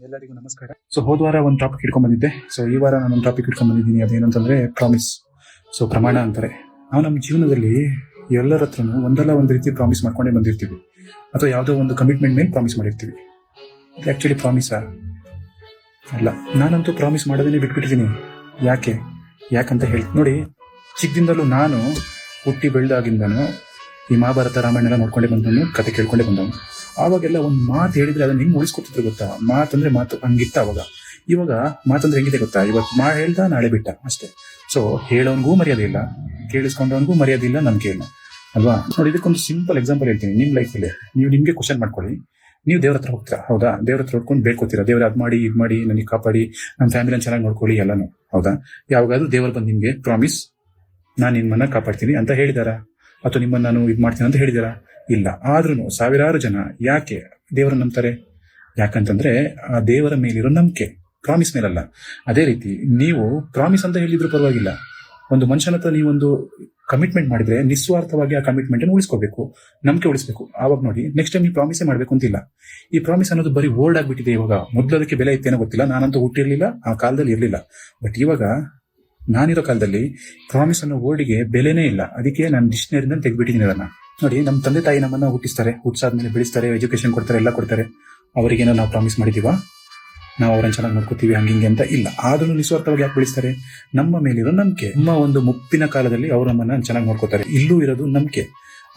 ಎಲ್ಲರಿಗೂ ನಮಸ್ಕಾರ. ಸೊ ಹೋದ ವಾರ ಒಂದು ಟಾಪಿಕ್ ಇಟ್ಕೊಂಡ್ ಬಂದಿದ್ದೆ. ಸೊ ಈ ವಾರ ನಾನು ಒಂದು ಟಾಪಿಕ್ ಇಟ್ಕೊಂಡ್ ಬಂದಿದ್ದೀನಿ. ಅದೇನಂತಂದ್ರೆ ಪ್ರಾಮಿಸ್. ಸೊ ಪ್ರಮಾಣ ಅಂತಾರೆ. ನಾವು ನಮ್ಮ ಜೀವನದಲ್ಲಿ ಎಲ್ಲರ ಹತ್ರನೂ ಒಂದಲ್ಲ ಒಂದು ರೀತಿ ಪ್ರಾಮಿಸ್ ಮಾಡ್ಕೊಂಡೇ ಬಂದಿರ್ತೀವಿ, ಅಥವಾ ಯಾವುದೋ ಒಂದು ಕಮಿಟ್ಮೆಂಟ್ ಮೇಲೆ ಪ್ರಾಮಿಸ್ ಮಾಡಿರ್ತೀವಿ. ಆಕ್ಚುಲಿ ಪ್ರಾಮಿಸಾ ಅಲ್ಲ. ನಾನಂತೂ ಪ್ರಾಮಿಸ್ ಮಾಡೋದನ್ನೇ ಬಿಟ್ಬಿಟ್ಟಿದ್ದೀನಿ. ಯಾಕಂತ ಹೇಳಿ ನೋಡಿ, ಚಿಕ್ಕದಿಂದಲೂ ನಾನು ಹುಟ್ಟಿ ಬೆಳೆದಾಗಿಂದನು ಈ ಮಹಾಭಾರತ ರಾಮಾಯಣ ಎಲ್ಲ ನೋಡ್ಕೊಂಡೇ ಬಂದವನು, ಕತೆ ಕೇಳ್ಕೊಂಡೇ ಬಂದವನು. ಆವಾಗೆಲ್ಲ ಒಂದು ಮಾತು ಹೇಳಿದ್ರೆ ಅದನ್ನ ಹೆಂಗ್ ಉಳಿಸ್ಕೊತಿದ್ರು ಗೊತ್ತಾ? ಮಾತಂದ್ರೆ ಮಾತು ಹಂಗಿತ್ತ ಅವಾಗ. ಇವಾಗ ಮಾತಂದ್ರೆ ಹೆಂಗಿದೆ ಗೊತ್ತಾ? ಇವತ್ತು ಹೇಳ್ದ ನಾಳೆ ಬಿಟ್ಟ ಅಷ್ಟೇ. ಸೊ ಹೇಳೋನ್ಗೂ ಮರ್ಯಾದೆ ಇಲ್ಲ, ಕೇಳಿಸ್ಕೊಂಡವನ್ಗೂ ಮರ್ಯಾದೆ ಇಲ್ಲ, ನಂಬಿಕೆ ಇಲ್ಲ ಅಲ್ವಾ? ನೋಡಿ, ಇದಕ್ಕೊಂದು ಸಿಂಪಲ್ ಎಕ್ಸಾಂಪಲ್ ಹೇಳ್ತೀನಿ. ನಿಮ್ ಲೈಫಲ್ಲಿ ನೀವು ನಿಮ್ಗೆ ಕ್ವಶನ್ ಮಾಡ್ಕೊಳ್ಳಿ. ನೀವು ದೇವ್ರ ಹತ್ರ ಹೋಗ್ತೀರಾ, ಹೌದಾ? ದೇವ್ರ ಹತ್ರ ಹೊಡ್ಕೊಂಡು ಬೇಡ್ಕೋತೀರಾ, ದೇವ್ರ ಅದ್ ಮಾಡಿ ಇದ್ ಮಾಡಿ ನನಗೆ ಕಾಪಾಡಿ, ನಮ್ಮ ಫ್ಯಾಮಿಲಿನ ಚೆನ್ನಾಗಿ ನೋಡ್ಕೊಳ್ಳಿ ಎಲ್ಲಾನು, ಹೌದಾ? ಯಾವಾಗಾದ್ರೂ ದೇವರು ಬಂದು ನಿಮ್ಗೆ ಪ್ರಾಮಿಸ್ ನಾನು ನಿಮ್ಮನ್ನ ಕಾಪಾಡ್ತೀನಿ ಅಂತ ಹೇಳಿದಾರ, ಅಥವಾ ನಿಮ್ಮನ್ನ ನಾನು ಇದ್ ಮಾಡ್ತೀನಿ ಅಂತ ಹೇಳಿದಾರ? ಇಲ್ಲ. ಆದ್ರೂ ಸಾವಿರಾರು ಜನ ಯಾಕೆ ದೇವರನ್ನ ನಂಬ್ತಾರೆ? ಯಾಕಂತಂದ್ರೆ ಆ ದೇವರ ಮೇಲಿರೋ ನಂಬಿಕೆ, ಪ್ರಾಮಿಸ್ ಮೇಲಲ್ಲ. ಅದೇ ರೀತಿ ನೀವು ಪ್ರಾಮಿಸ್ ಅಂತ ಹೇಳಿದ್ರು ಪರವಾಗಿಲ್ಲ, ಒಂದು ಮನುಷ್ಯನ ಹತ್ರ ನೀವೊಂದು ಕಮಿಟ್ಮೆಂಟ್ ಮಾಡಿದ್ರೆ ನಿಸ್ವಾರ್ಥವಾಗಿ ಆ ಕಮಿಟ್ಮೆಂಟ್ ಅನ್ನು ಉಳಿಸ್ಕೋಬೇಕು, ನಂಬಿಕೆ ಉಳಿಸ್ಬೇಕು. ಆವಾಗ ನೋಡಿ, ನೆಕ್ಸ್ಟ್ ಟೈಮ್ ನೀವು ಪ್ರಾಮಿಸೇ ಮಾಡ್ಬೇಕು ಅಂತಿಲ್ಲ. ಈ ಪ್ರಾಮಿಸ್ ಅನ್ನೋದು ಬರೀ ಓಲ್ಡ್ ಆಗ್ಬಿಟ್ಟಿದೆ ಇವಾಗ. ಮೊದಲು ಅದಕ್ಕೆ ಬೆಲೆ ಇತ್ತೇನೋ ಗೊತ್ತಿಲ್ಲ, ನಾನಂತೂ ಹುಟ್ಟಿರ್ಲಿಲ್ಲ, ಆ ಕಾಲದಲ್ಲಿ ಇರ್ಲಿಲ್ಲ. ಬಟ್ ಇವಾಗ ನಾನಿರೋ ಕಾಲದಲ್ಲಿ ಪ್ರಾಮಿಸ್ ಅನ್ನೋ ವರ್ಡಿಗೆ ಬೆಲೆನೇ ಇಲ್ಲ. ಅದಕ್ಕೆ ನಾನು ಡಿಕ್ಷನರಿಯಿಂದ ತೆಗೆದ್ಬಿಟ್ಟಿದ್ದೀನಿ ಅದನ್ನ. ನೋಡಿ, ನಮ್ಮ ತಂದೆ ತಾಯಿ ನಮ್ಮನ್ನ ಹುಟ್ಟಿಸಾದ್ಮೇಲೆ ಬೆಳೆಸ್ತಾರೆ, ಎಜುಕೇಶನ್ ಕೊಡ್ತಾರೆ, ಎಲ್ಲ ಕೊಡ್ತಾರೆ. ಅವರಿಗೇನೋ ನಾವು ಪ್ರಾಮಿಸ್ ಮಾಡಿದೀವ, ನಾವು ಅವ್ರನ್ನ ಚೆನ್ನಾಗಿ ನೋಡ್ಕೋತೀವಿ ಹಂಗಿಂಗೆ ಅಂತ ಇಲ್ಲ. ಆದ್ರೂ ನಿಸ್ವಾರ್ಥವಾಗಿ ಯಾಕೆ ಬೆಳೆಸ್ತಾರೆ? ನಮ್ಮ ಮೇಲಿರೋ ನಂಬಿಕೆ. ನಮ್ಮ ಒಂದು ಮುಪ್ಪಿನ ಕಾಲದಲ್ಲಿ ಅವ್ರು ನಮ್ಮನ್ನ ಚೆನ್ನಾಗಿ ನೋಡ್ಕೋತಾರೆ. ಇಲ್ಲೂ ಇರೋದು ನಂಬಿಕೆ.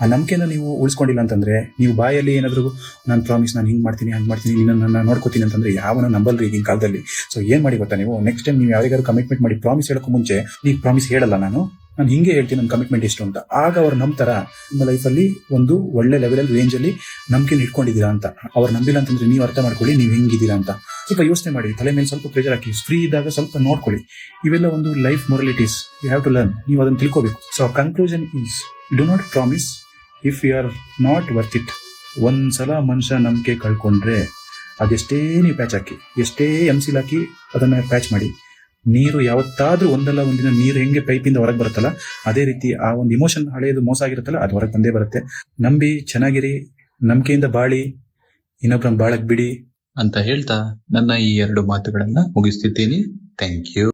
ಆ ನಂಬಿಕೆನ ನೀವು ಉಳಿಸ್ಕೊಂಡಿಲ್ಲ ಅಂತಂದ್ರೆ, ನೀವು ಬಾಯಲ್ಲಿ ಏನಾದ್ರು ನಾನು ಪ್ರಾಮಿಸ್ ನಾನು ಹಿಂಗ್ ಮಾಡ್ತೀನಿ ಹಂಗ್ ಮಾಡ್ತೀನಿ ನಿನ್ನ ನೋಡ್ಕೋತೀನಿ ಅಂತಂದ್ರೆ ಯಾವನ ನಂಬಲ್ರಿ ಈಗಿನ ಕಾಲದಲ್ಲಿ. ಸೊ ಏನ್ ಮಾಡಿ ಗೊತ್ತಾ, ನೀವು ನೆಕ್ಸ್ಟ್ ಟೈಮ್ ನೀವು ಯಾರಿಗಾರು ಕಮಿಟ್ಮೆಂಟ್ ಮಾಡಿ ಪ್ರಾಮಿಸ್ ಹೇಳಕ್ಕೂ ಮುಂಚೆ ನೀವು ಪ್ರಾಮಿಸ್ ಹೇಳಲ್ಲ, ನಾನು ಹಿಂಗೆ ಹೇಳ್ತೀನಿ ನನ್ನ ಕಮಿಟ್ಮೆಂಟ್ ಎಷ್ಟು ಅಂತ. ಆಗ ಅವ್ರು ನಂಬ್ತಾರ ನಿಮ್ಮ ಲೈಫಲ್ಲಿ ಒಂದು ಒಳ್ಳೆ ಲೆವೆಲ್ ರೇಂಜ್ ಅಲ್ಲಿ ನಂಬಿಕೆ ಇಟ್ಕೊಂಡಿದ್ದೀರಾ ಅಂತ. ಅವ್ರು ನಂಬಿಲ್ಲ ಅಂತಂದ್ರೆ ನೀವು ಅರ್ಥ ಮಾಡ್ಕೊಳ್ಳಿ ನೀವು ಹೆಂಗಿದ್ದೀರಾ ಅಂತ. ಸ್ವಲ್ಪ ಯೋಚನೆ ಮಾಡಿ, ತಲೆ ಮೇಲೆ ಸ್ವಲ್ಪ ಪ್ರೆಷರ್ ಹಾಕಿ, ಫ್ರೀ ಇದ್ದಾಗ ಸ್ವಲ್ಪ ನೋಡ್ಕೊಳ್ಳಿ. ಇವೆಲ್ಲ ಒಂದು life moralities, you have to learn. ನೀವು ಅದನ್ನ ತಿಳ್ಕೋಬೇಕು. So conclusion is, do not promise if you are not worth it. ಒಂದ್ಸಲ ಮನುಷ್ಯ ನಂಬಿಕೆ ಕಳ್ಕೊಂಡ್ರೆ ಅದೆಷ್ಟೇ ನೀವು ಪ್ಯಾಚ್ ಹಾಕಿ, ಎಷ್ಟೇ ಎಂಸಿಲ್ ಹಾಕಿ ಅದನ್ನ ಪ್ಯಾಚ್ ಮಾಡಿ, ನೀರು ಯಾವತ್ತಾದ್ರೂ ಒಂದಲ್ಲ ಒಂದಿನ ನೀರು ಹೆಂಗೆ ಪೈಪಿಂದ ಹೊರಗೆ ಬರುತ್ತಲ್ಲ, ಅದೇ ರೀತಿ ಆ ಒಂದು ಇಮೋಷನ್ ಹಳೆಯದು ಮೋಸ ಆಗಿರುತ್ತಲ್ಲ, ಅದು ಹೊರಗೆ ಬಂದೇ ಬರುತ್ತೆ. ನಂಬಿ ಚೆನ್ನಾಗಿರಿ, ನಂಬಿಕೆಯಿಂದ ಬಾಳಿ, ಇನ್ನೊಬ್ಬರನ್ನ ಬಾಳಕ್ ಬಿಡಿ ಅಂತ ಹೇಳ್ತಾ ನನ್ನ ಈ 2 ಮಾತುಗಳನ್ನ ಮುಗಿಸ್ತಿದ್ದೀನಿ. Thank you.